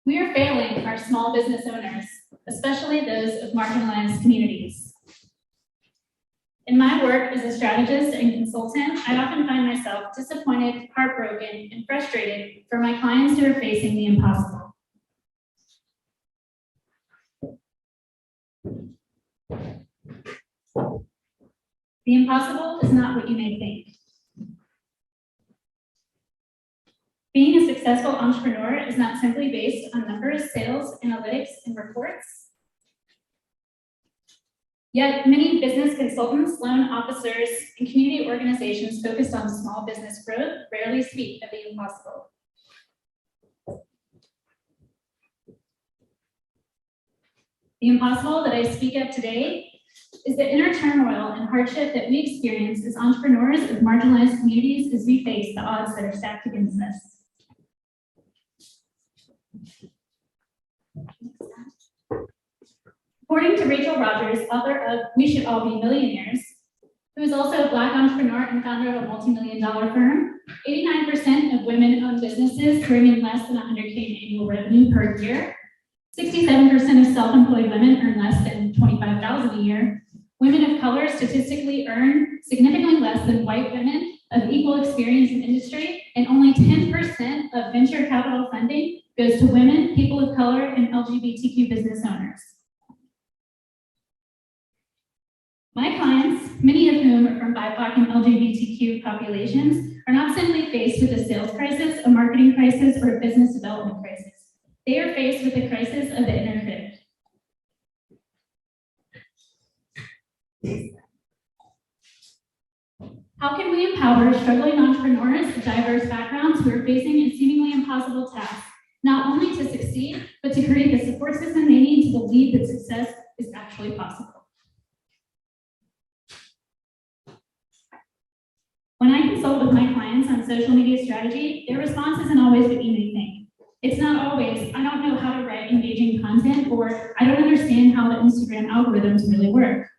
We are failing our small business owners, especially those of marginalized communities. In my work as a strategist and consultant, I often find myself disappointed, heartbroken, and frustrated for my clients who are facing the impossible. The impossible is not what you may think. Being a successful entrepreneur is not simply based on numbers, sales, analytics, and reports. Yet many business consultants, loan officers, and community organizations focused on small business growth rarely speak of the impossible. The impossible that I speak of today is the inner turmoil and hardship that we experience as entrepreneurs of marginalized communities as we face the odds that are stacked against us. According to Rachel Rogers, author of We Should All Be Millionaires, who is also a Black entrepreneur and founder of a multi-million-dollar firm, 89% of women-owned businesses bring in less than 100K in annual revenue per year. 67% of self-employed women earn less than $25,000 a year. Women of color statistically earn significantly less than white women of equal experience in industry, and only 10% of venture capital funding goes to women, people of color, and LGBTQ business owners. My clients, many of whom are from BIPOC and LGBTQ populations, are not simply faced with a sales crisis, a marketing crisis, or a business development crisis. They are faced with the crisis of the inner critic. How can we empower struggling entrepreneurs of diverse backgrounds who are facing a seemingly impossible task, not only to succeed, but to create the support system they need to believe that success is actually possible? When I consult with my clients on social media strategy, their response isn't always what you may think. It's not always, I don't know how to write engaging content, or I don't understand how the Instagram algorithms really work.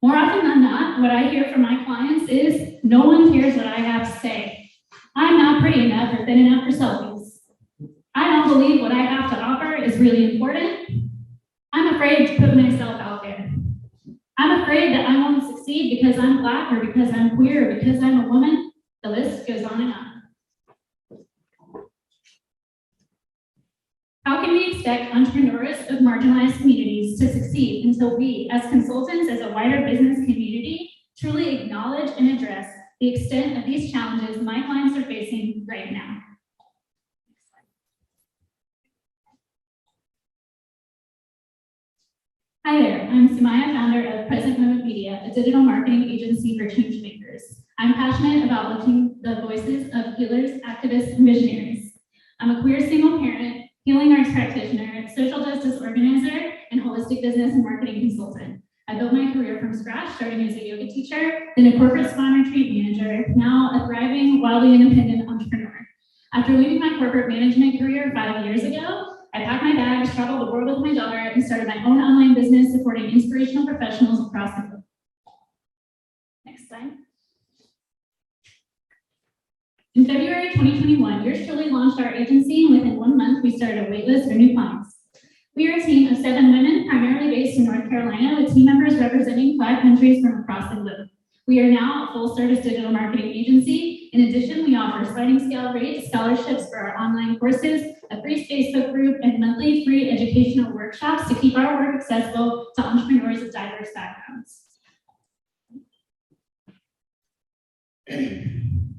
More often than not, what I hear from my clients is, no one cares what I have to say. I'm not pretty enough or thin enough for selfies. I don't believe what I have to offer is really important. I'm afraid to put myself out there. I'm afraid that I won't succeed because I'm Black or because I'm queer or because I'm a woman. The list goes on and on. How can we expect entrepreneurs of marginalized communities to succeed until we, as consultants, as a wider business community, truly acknowledge and address the extent of these challenges my clients are facing right now? Hi there, I'm Sumaya, founder of Present Moment Media, a digital marketing agency for changemakers. I'm passionate about lifting the voices of healers, activists, and visionaries. I'm a queer single parent, healing arts practitioner, social justice organizer, and holistic business and marketing consultant. I built my career from scratch, starting as a yoga teacher, then a corporate spa and retreat manager, now a thriving, wildly independent entrepreneur. After leaving my corporate management career 5 years ago, I packed my bags, traveled the world with my daughter, and started my own online business supporting inspirational professionals across the globe. Next slide. In February 2021, yours truly launched our agency, and within 1 month, we started a waitlist for new clients. We are a team of 7 women, primarily based in North Carolina, with team members representing 5 countries from across the globe. We are now a full-service digital marketing agency. In addition, we offer sliding scale rates, scholarships for our online courses, a free Facebook group, and monthly free educational workshops to keep our work accessible to entrepreneurs of diverse backgrounds.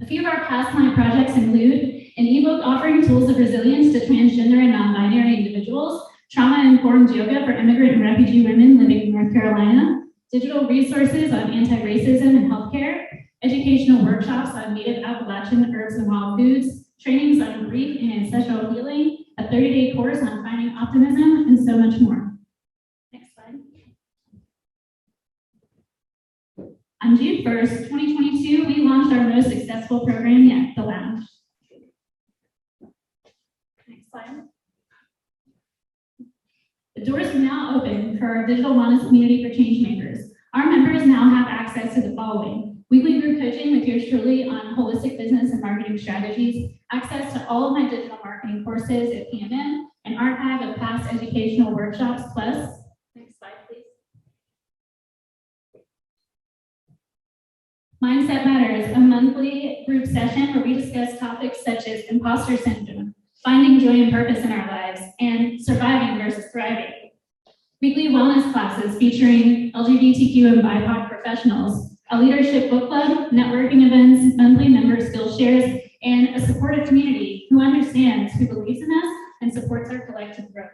A few of our past client projects include an ebook offering tools of resilience to transgender and non-binary individuals, trauma-informed yoga for immigrant and refugee women living in North Carolina, digital resources on anti-racism and healthcare, educational workshops on native Appalachian herbs and wild foods, trainings on grief and ancestral healing, a 30-day course on finding optimism, and so much more. Next slide. On June 1st, 2022, we launched our most successful program yet, The Lounge. Next slide. The doors are now open for our digital wellness community for changemakers. Our members now have access to the following: weekly group coaching with yours truly on holistic business and marketing strategies, access to all of my digital marketing courses at PMM, an archive of past educational workshops, plus, next slide, please. Mindset Matters, a monthly group session where we discuss topics such as imposter syndrome, finding joy and purpose in our lives, and surviving versus thriving. Weekly wellness classes featuring LGBTQ and BIPOC professionals, a leadership book club, networking events, monthly member skill shares, and a supportive community who understands, who believes in us, and supports our collective growth.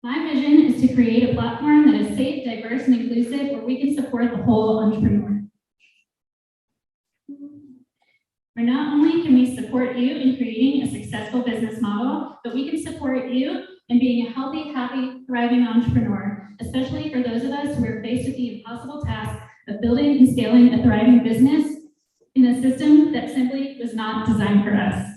My vision is to create a platform that is safe, diverse, and inclusive where we can support the whole entrepreneur. Where not only can we support you in creating a successful business model, but we can support you in being a healthy, happy, thriving entrepreneur, especially for those of us who are faced with the impossible task of building and scaling a thriving business in a system that simply was not designed for us.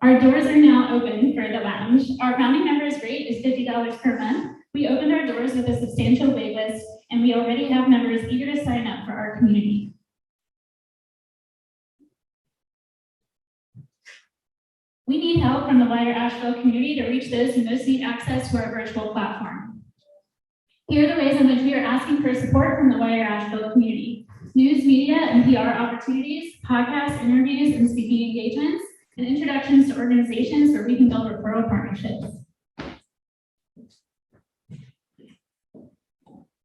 Our doors are now open for the lounge. Our founding members rate is $50 per month. We opened our doors with a substantial wait list, and we already have members eager to sign up for our community. We need help from the wider Asheville community to reach those who most need access to our virtual platform. Here are the ways in which we are asking for support from the wider Asheville community: news, media, and PR opportunities, podcasts, interviews, and speaking engagements, and introductions to organizations where we can build referral partnerships.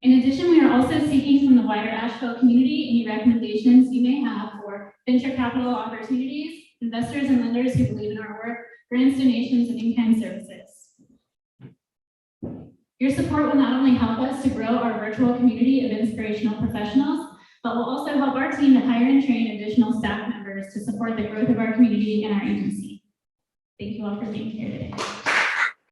In addition, we are also seeking from the wider Asheville community any recommendations you may have for venture capital opportunities, investors and lenders who believe in our work, grants, donations, and in-kind services. Your support will not only help us to grow our virtual community of inspirational professionals, but will also help our team to hire and train additional staff members to support the growth of our community and our agency. Thank you all for being here today.